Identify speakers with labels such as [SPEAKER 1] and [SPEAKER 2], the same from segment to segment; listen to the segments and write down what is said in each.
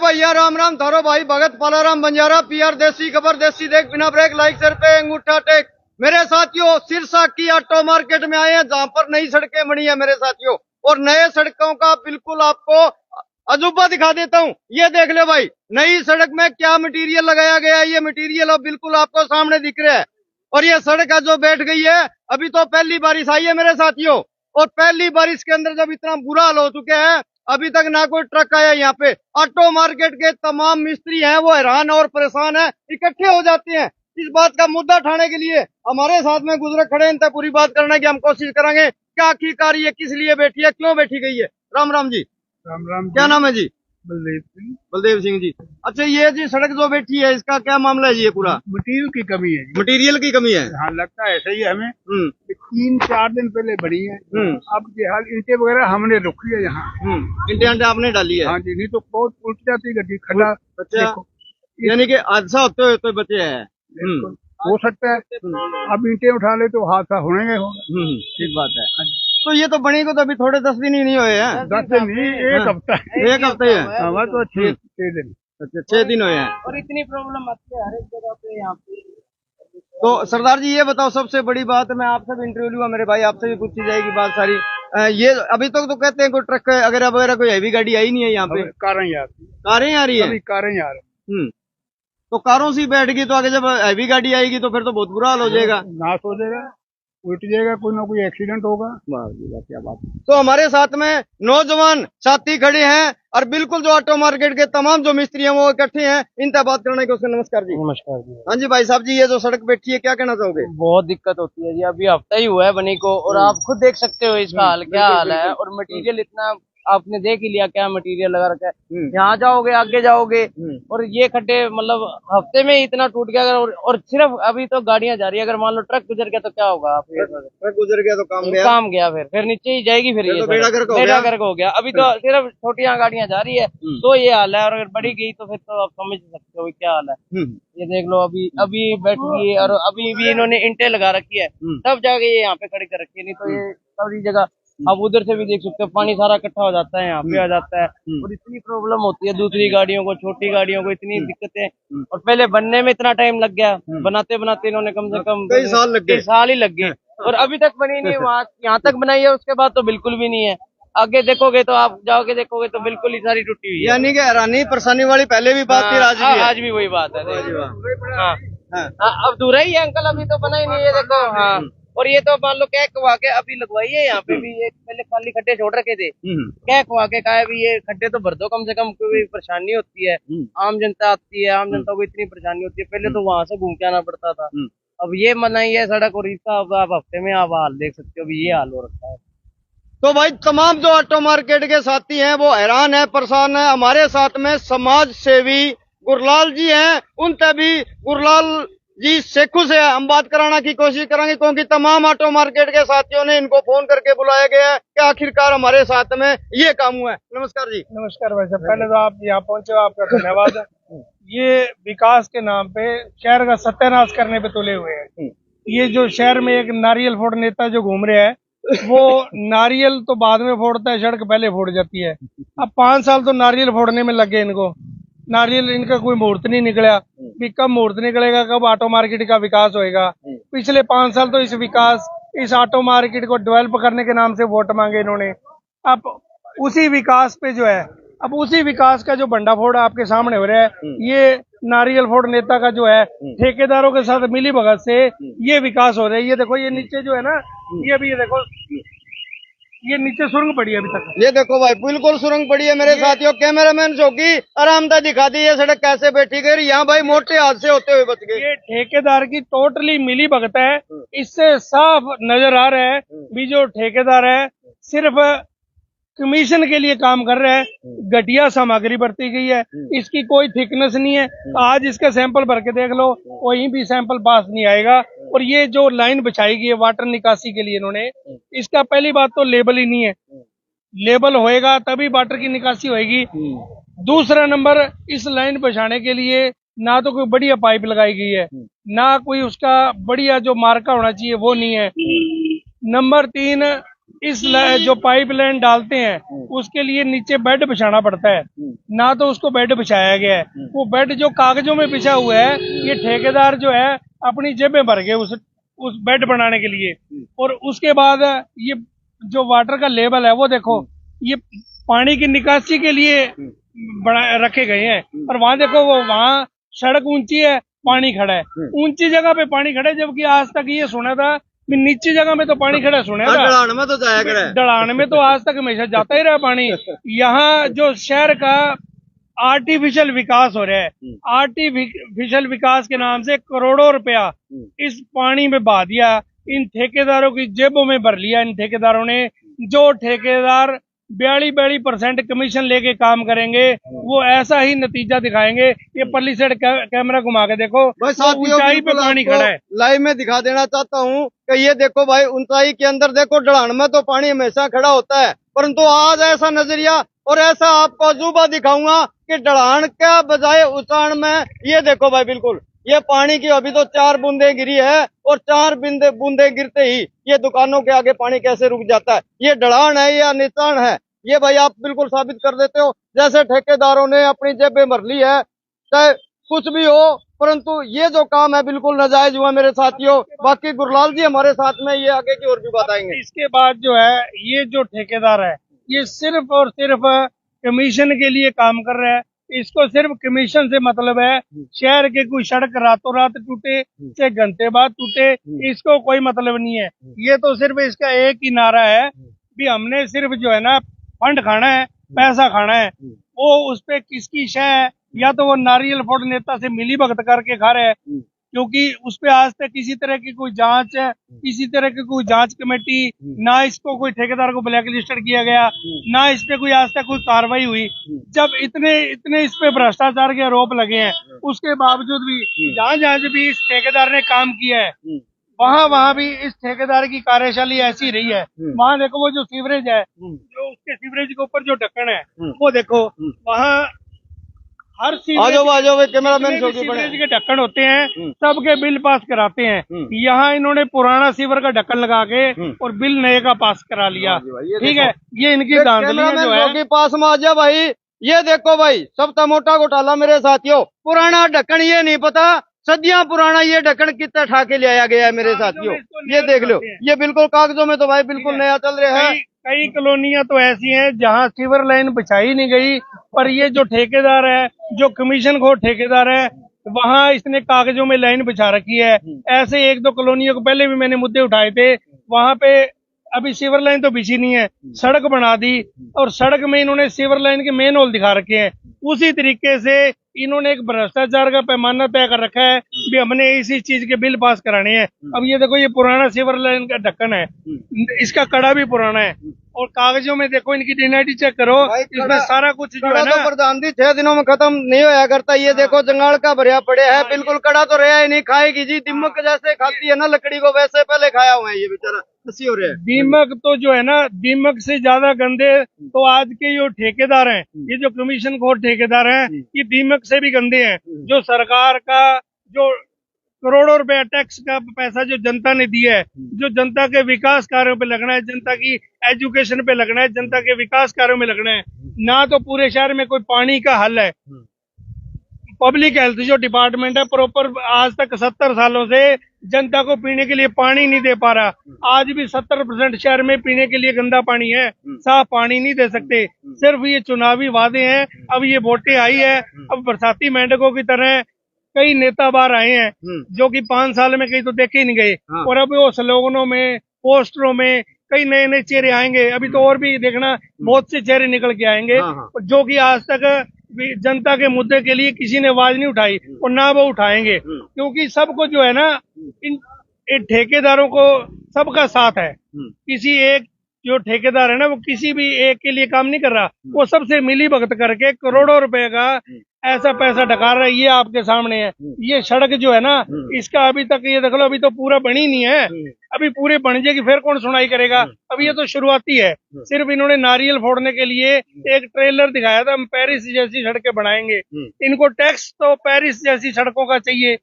[SPEAKER 1] भैया राम राम थारो भाई भगत पालाराम बंजारा पीआर देसी खबर देसी देख बिना ब्रेक लाइक सर पे अंगूठा टेक। मेरे साथियों सिरसा की ऑटो मार्केट में आए हैं जहां पर नई सड़कें बनी है मेरे साथियों, और नए सड़कों का बिल्कुल आपको अजूबा दिखा देता हूँ। ये देख ले भाई नई सड़क में क्या मटेरियल लगाया गया है, ये मटेरियल अब बिल्कुल आपको सामने दिख रहा है। और ये सड़क है जो बैठ गई है, अभी तो पहली बारिश आई है मेरे साथियों, और पहली बारिश के अंदर जब इतना बुरा हाल हो चुके हैं अभी तक ना कोई ट्रक आया यहाँ पे। ऑटो मार्केट के तमाम मिस्त्री हैं वो हैरान और परेशान है, इकट्ठे हो जाते हैं इस बात का मुद्दा उठाने के लिए। हमारे साथ में गुजरे खड़े इनसे पूरी बात करने की हम कोशिश करेंगे। क्या आखिरकार ये किस लिए बैठी है, क्यों बैठी गई है? राम राम जी।
[SPEAKER 2] राम राम।
[SPEAKER 1] क्या नाम है जी?
[SPEAKER 2] बलदेव सिंह।
[SPEAKER 1] बलदेव सिंह जी। अच्छा ये जी सड़क जो बैठी है इसका क्या मामला है जी? ये पूरा
[SPEAKER 2] मटीरियल की कमी है जी।
[SPEAKER 1] मटेरियल की कमी है।
[SPEAKER 2] हाँ लगता है सही है हमें। 3-4 दिन पहले बड़ी है। अब हाल ईंटें वगैरह हमने रुकी है यहाँ।
[SPEAKER 1] ईंटें आपने डाली है?
[SPEAKER 2] हाँ जी, नहीं तो बहुत उल्ट जाती गड्डी खड्डा।
[SPEAKER 1] अच्छा यानी कि हादसा होते बचे हैं।
[SPEAKER 2] हो सकता है अब ईंटें उठा ले तो हादसा होने गए होगा।
[SPEAKER 1] ठीक बात है। तो ये तो बनी को तो अभी थोड़े 10 दिन ही नहीं हुए हैं।
[SPEAKER 2] 10 दिन नहीं, एक हफ्ता।
[SPEAKER 1] एक हफ्ते है
[SPEAKER 2] हमारा तो 6 दिन।
[SPEAKER 1] अच्छा 6 दिन हुए हैं।
[SPEAKER 3] और इतनी प्रॉब्लम आती है हर एक जगह पे यहाँ पे।
[SPEAKER 1] तो सरदार जी ये बताओ सबसे बड़ी बात, मैं आपसे भी इंटरव्यू लूंगा मेरे भाई, आपसे भी पूछी जाएगी बात सारी। ये अभी तक तो कहते हैं कोई ट्रक वगैरह कोई हैवी गाड़ी आई नहीं है यहाँ पे।
[SPEAKER 2] कारें आ
[SPEAKER 1] रही है।
[SPEAKER 2] कारें आ रही।
[SPEAKER 1] तो कारों से बैठ गई तो आगे जब हैवी गाड़ी आएगी तो फिर तो बहुत बुरा हाल हो जाएगा।
[SPEAKER 2] नाश हो जाएगा, उल्ट जाएगा, कोई ना कोई एक्सीडेंट होगा।
[SPEAKER 1] क्या बात। तो हमारे साथ में नौजवान साथी खड़े हैं और बिल्कुल जो ऑटो मार्केट के तमाम जो मिस्त्री हैं वो इकट्ठे हैं, इनसे बात करने को। नमस्कार जी।
[SPEAKER 3] नमस्कार जी।
[SPEAKER 1] हाँ जी भाई साहब जी, ये जो सड़क बैठी है क्या कहना चाहोगे?
[SPEAKER 3] बहुत दिक्कत होती है जी, अभी हफ्ता ही हुआ है बनी को और आप खुद देख सकते हो इसका हाल क्या हाल है। और मटेरियल इतना आपने देख ही लिया क्या मटेरियल लगा रखा है। यहाँ जाओगे आगे जाओगे और ये खड्डे मतलब हफ्ते में ही इतना टूट गया। अगर और सिर्फ अभी तो गाड़ियां जा रही है, अगर मान लो ट्रक गुजर गया तो क्या होगा?
[SPEAKER 1] ट्रक गुजर गया तो काम
[SPEAKER 3] गया फिर नीचे ही जाएगी। फिर ये
[SPEAKER 1] बेड़ा गर्क हो गया।
[SPEAKER 3] अभी तो सिर्फ छोटियां गाड़ियां जा रही है तो ये हाल है, और अगर बड़ी गई तो फिर तो आप समझ सकते हो क्या हाल है। ये देख लो अभी बैठ गई है और अभी भी इन्होंने इंटें लगा रखी है तब जाके ये यहाँ पे खड़ी कर रखी है, नहीं तो ये सारी जगह आप उधर से भी देख सकते हो पानी सारा इकट्ठा हो जाता है, यहाँ पे आ जाता है। और इतनी प्रॉब्लम होती है दूसरी गाड़ियों को, छोटी गाड़ियों को इतनी दिक्कतें। और पहले बनने में इतना टाइम लग गया, बनाते बनाते इन्होंने कम से कम
[SPEAKER 1] कई साल
[SPEAKER 3] ही लग गए और अभी तक बनी नहीं। वहाँ यहाँ तक बनाई है, उसके बाद तो बिल्कुल भी नहीं है। आगे देखोगे तो आप जाओगे देखोगे तो बिल्कुल ही सारी टूटी हुई है।
[SPEAKER 1] यानी कि हैरानी परेशानी वाली पहले भी बात थी,
[SPEAKER 3] आज भी वही बात है। अब दूर ही है अंकल, अभी तो बना ही नहीं है देखो। हाँ, और ये तो मान लो क्या खुआ के अभी लगवाई है यहाँ पे भी। ये पहले खाली खड्डे छोड़ रखे थे, क्या खुआ के कहा भी ये खड्डे तो भर दो कम से कम, कोई परेशानी होती है। आम जनता आती है, आम जनता को इतनी परेशानी होती है। पहले तो वहां से घूम के आना पड़ता था, अब ये बनाई है सड़क और इसका आप हफ्ते में आप हाल देख सकते हो, अभी ये हाल हो रखा है।
[SPEAKER 1] तो भाई तमाम जो ऑटो मार्केट के साथी हैं वो हैरान है, परेशान है। हमारे साथ में समाज सेवी गुरलाल जी हैं, उनसे भी गुरलाल जी सेखू से हम बात कराने की कोशिश करेंगे, क्योंकि तमाम ऑटो मार्केट के साथियों ने इनको फोन करके बुलाया गया है कि आखिरकार हमारे साथ में ये काम हुआ है। नमस्कार जी।
[SPEAKER 2] नमस्कार भाई साहब, पहले तो आप यहाँ पहुंचे हो, आपका धन्यवाद है। ये विकास के नाम पे शहर का सत्यानाश करने पे तुले हुए हैं। ये जो शहर में एक नारियल फोड़ नेता जो घूम रहे हैं, वो नारियल तो बाद में फोड़ता है, सड़क पहले फोड़ जाती है। अब 5 साल तो नारियल फोड़ने में लगे इनको। नारियल इनका कोई मुहूर्त नहीं निकला कि कब मुहूर्त निकलेगा, कब ऑटो मार्केट का विकास होएगा। पिछले 5 साल तो इस ऑटो मार्केट को डेवलप करने के नाम से वोट मांगे इन्होंने। अब उसी विकास पे जो है, अब उसी विकास का जो भंडाफोड़ आपके सामने हो रहा है, ये नारियल फोड़ नेता का जो है ठेकेदारों के साथ मिली भगत से ये विकास हो रहा है। ये देखो ये नीचे जो है ना, ये भी ये देखो, ये नीचे सुरंग पड़ी है अभी तक।
[SPEAKER 1] ये देखो भाई बिल्कुल सुरंग पड़ी है मेरे साथियों। कैमरामैन चौकी आरामदा दिखा दी, ये सड़क कैसे बैठी गई। यहाँ भाई मोटे हादसे होते हुए बच गए।
[SPEAKER 2] ये ठेकेदार की टोटली मिली भगत है, इससे साफ नजर आ रहा है भी जो ठेकेदार है सिर्फ कमीशन के लिए काम कर रहा है। घटिया सामग्री बरती गई है, इसकी कोई थिकनेस नहीं है। आज इसका सैंपल भर के देख लो, कोई भी सैंपल पास नहीं आएगा। और ये जो लाइन बिछाई गई है वाटर निकासी के लिए इन्होंने, इसका पहली बात तो लेबल ही नहीं है। लेबल होएगा तभी वाटर की निकासी होएगी। दूसरा नंबर, इस लाइन बिछाने के लिए ना तो कोई बढ़िया पाइप लगाई गई है, ना कोई उसका बढ़िया जो मार्का होना चाहिए वो नहीं है। नंबर 3, जो पाइपलाइन डालते हैं उसके लिए नीचे बेड बिछाना पड़ता है, ना तो उसको बेड बिछाया गया है। वो बेड जो कागजों में बिछा हुआ है, ये ठेकेदार जो है अपनी जेबें भर गए उस बेड बनाने के लिए। और उसके बाद ये जो वाटर का लेवल है वो देखो, ये पानी की निकासी के लिए रखे गए हैं। और वहां देखो, वो वहां सड़क ऊंची है, पानी खड़ा है, ऊंची जगह पे पानी खड़ा है, जबकि आज तक ये सुना था कि नीची जगह में तो पानी खड़ा सुना था,
[SPEAKER 1] ढलान में तो जाया करे,
[SPEAKER 2] ढलान में तो आज तक हमेशा जाता ही रहा पानी। यहाँ जो शहर का आर्टिफिशियल विकास हो रहा है, आर्टिफिशियल विकास के नाम से करोड़ों रुपया इस पानी में बहा दिया, इन ठेकेदारों की जेबों में भर लिया। इन ठेकेदारों ने, जो ठेकेदार 42% कमीशन लेके काम करेंगे, वो ऐसा ही नतीजा दिखाएंगे। ये पल्ली साइड कैमरा घुमा के देखो, ऊंचाई पे पानी खड़ा है।
[SPEAKER 1] लाइव में दिखा देना चाहता हूँ कि ये देखो भाई, ऊंचाई के अंदर देखो, ढलान में तो पानी हमेशा खड़ा होता है, परंतु आज ऐसा नजरिया और ऐसा आपको अजूबा दिखाऊंगा कि ढलान क्या बजाय ऊंचाण में, ये देखो भाई, बिल्कुल ये पानी की अभी तो 4 बूंदे गिरी है, और 4 बूंदे गिरते ही ये दुकानों के आगे पानी कैसे रुक जाता है। ये ढलान है या निचाण है, ये भाई आप बिल्कुल साबित कर देते हो। जैसे ठेकेदारों ने अपनी जेबें भर ली है, चाहे कुछ भी हो, परंतु ये जो काम है बिल्कुल नाजायज हुआ मेरे साथियों। बाकी गुरलाल जी हमारे साथ में, ये आगे की और भी बताएंगे।
[SPEAKER 2] इसके बाद जो है, ये जो ठेकेदार है, ये सिर्फ और सिर्फ कमीशन के लिए काम कर रहा है। इसको सिर्फ कमीशन से मतलब है। शहर के कोई सड़क रातों रात टूटे, चाहे घंटे बाद टूटे, इसको कोई मतलब नहीं है। ये तो सिर्फ इसका एक ही नारा है भी हमने सिर्फ जो है ना फंड खाना है, पैसा खाना है। वो उस पे किसकी शय है, या तो वो नारियल फोड़ नेता से मिली भगत करके खा रहे हैं, क्योंकि उस पे आज तक किसी तरह की कोई जांच है, किसी तरह की कोई जांच कमेटी, ना इसको कोई ठेकेदार को ब्लैक लिस्टेड किया गया, ना इस पे कोई आज तक कोई कार्रवाई हुई। जब इतने इस पे भ्रष्टाचार के आरोप लगे हैं, उसके बावजूद भी जहाँ भी इस ठेकेदार ने काम किया है, वहाँ भी इस ठेकेदार की कार्यशैली ऐसी रही है। वहाँ देखो, वो जो सीवरेज है, जो उसके सीवरेज के ऊपर जो ढक्कन है, वो देखो, वहाँ हर सीवरेज के ढक्कन होते हैं, सबके बिल पास कराते हैं। यहाँ इन्होंने पुराना सीवर का ढक्कन लगा के और बिल नए का पास करा लिया। ठीक है, ये इनकी धांधलियां जो है।
[SPEAKER 1] पास में आ जा भाई, ये देखो भाई, सबसे मोटा घोटाला मेरे साथियों, पुराना ढक्कन, ये नहीं पता सदियां पुराना ये ढक्कन कितना ठा के ले आया गया है मेरे साथियों। ये देख लो, ये बिल्कुल कागजों में तो भाई बिल्कुल नया चल रहा है।
[SPEAKER 2] कई कॉलोनियां तो ऐसी हैं जहां सीवर लाइन बिछाई नहीं गई, पर ये जो ठेकेदार है, जो कमीशन खोर ठेकेदार है, वहां इसने कागजों में लाइन बिछा रखी है। ऐसे 1-2 कॉलोनियों को पहले भी मैंने मुद्दे उठाए थे, वहां पे अभी सीवर लाइन तो बिछी नहीं है, सड़क बना दी, और सड़क में इन्होंने सीवर लाइन के मेन होल दिखा रखे हैं। उसी तरीके से इन्होंने एक भ्रष्टाचार का पैमाना तय कर रखा है भी हमने इसी चीज के बिल पास कराने हैं। अब ये देखो, ये पुराना सीवर लाइन का ढक्कन है, इसका कड़ा भी पुराना है, और कागजों में देखो इनकी डीएनआईडी चेक करो, इसमें सारा कुछ जो है ना,
[SPEAKER 1] प्रधान जी 6 दिनों में खत्म नहीं होया करता। ये देखो जंगाल का भरिया पड़े है, बिल्कुल कड़ा तो रहा ही नहीं, खाएगी जी दीमक जैसे खाती है ना लकड़ी को, वैसे पहले खाया हुआ है ये बेचारा, हो रहा है।
[SPEAKER 2] दीमक तो जो है ना, दीमक से ज्यादा गंदे तो आज के जो ठेकेदार हैं, ये जो कमीशन खोर ठेकेदार हैं, ये दीमक से भी गंदे हैं। जो सरकार का जो करोड़ों रुपया टैक्स का पैसा जो जनता ने दिया है, जो जनता के विकास कार्यों पे लगना है, जनता की एजुकेशन पे लगना है, जनता के विकास कार्यों में लगना है, ना तो पूरे शहर में कोई पानी का हल है। पब्लिक हेल्थ जो डिपार्टमेंट है, प्रॉपर आज तक 70 सालों से जनता को पीने के लिए पानी नहीं दे पा रहा। आज भी 70% शहर में पीने के लिए गंदा पानी है, साफ पानी नहीं दे सकते। सिर्फ ये चुनावी वादे हैं। अब ये वोटें आई है, अब बरसाती मेंढकों की तरह कई नेता बाहर आए हैं जो कि 5 साल में कहीं तो देखे ही नहीं गए, और अब वो स्लोगनों में, पोस्टरों में कई नए नए चेहरे आएंगे। अभी तो और भी देखना, बहुत से चेहरे निकल के आएंगे जो कि आज तक जनता के मुद्दे के लिए किसी ने आवाज नहीं उठाई, और ना वो उठाएंगे, क्योंकि सबको जो है ना, इन ठेकेदारों को सबका साथ है। किसी एक जो ठेकेदार है ना, वो किसी भी एक के लिए काम नहीं कर रहा, वो सबसे मिली भगत करके करोड़ों रुपए का ऐसा पैसा डकार रहा है। ये आपके सामने है, ये सड़क जो है ना, इसका अभी तक ये देख लो, अभी तो पूरा बनी नहीं है। अभी पूरे बन जाएगी फिर कौन सुनाई करेगा। अभी ये तो शुरुआती है। सिर्फ इन्होंने नारियल फोड़ने के लिए एक ट्रेलर दिखाया था, हम पेरिस जैसी सड़कें बनाएंगे। इनको टैक्स तो पेरिस जैसी सड़कों का चाहिए,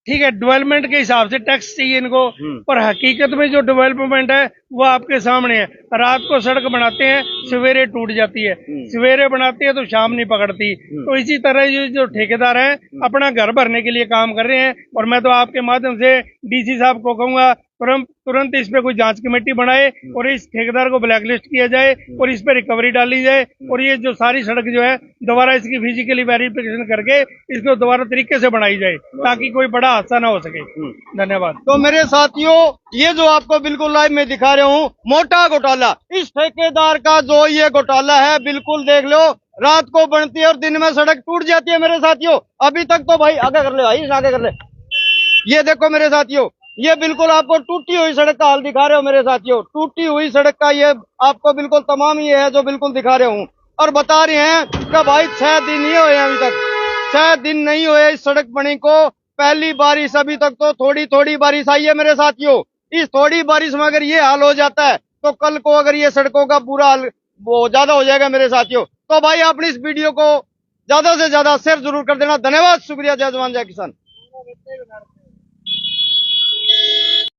[SPEAKER 2] ठीक है, डेवलपमेंट के हिसाब से टैक्स चाहिए इनको, पर हकीकत में जो डेवलपमेंट है वो आपके सामने है। रात को सड़क बनाते हैं, सवेरे टूट जाती है, सवेरे बनाते हैं तो शाम नहीं पकड़ती। तो इसी तरह ये जो ठेकेदार हैं अपना घर भरने के लिए काम कर रहे हैं। और मैं तो आपके माध्यम से डीसी साहब को कहूंगा तुरंत इस पे कोई जांच कमेटी बनाए और इस ठेकेदार को ब्लैकलिस्ट किया जाए और इस पे रिकवरी डाली जाए। और ये जो सारी सड़क जो है दोबारा इसकी फिजिकली वेरिफिकेशन करके इसको दोबारा तरीके से बनाई जाए ताकि कोई बड़ा हादसा ना हो सके। धन्यवाद।
[SPEAKER 1] तो मेरे साथियों, ये जो आपको बिल्कुल लाइव में दिखा रहा हूँ मोटा घोटाला, इस ठेकेदार का जो ये घोटाला है बिल्कुल देख लो। रात को बनती है और दिन में सड़क टूट जाती है मेरे साथियों। अभी तक तो भाई आगे कर ले, भाई आगे कर ले। ये देखो मेरे साथियों, ये बिल्कुल आपको टूटी हुई सड़क का हाल दिखा रहे हो मेरे साथियों। टूटी हुई सड़क का ये आपको बिल्कुल तमाम ये है जो बिल्कुल दिखा रहे हूँ। और बता रहे हैं कि भाई 6 दिन ही हुए अभी तक, 6 दिन नहीं हुए इस सड़क बनी को। पहली बारिश अभी तक तो थोड़ी थोड़ी बारिश आई है मेरे साथियों। इस थोड़ी बारिश में अगर ये हाल हो जाता है तो कल को अगर ये सड़कों का बुरा हाल वो ज्यादा हो जाएगा मेरे साथियों। तो भाई आपने इस वीडियो को ज्यादा से ज्यादा शेयर जरूर कर देना। धन्यवाद, शुक्रिया, जय जवान जय किसान।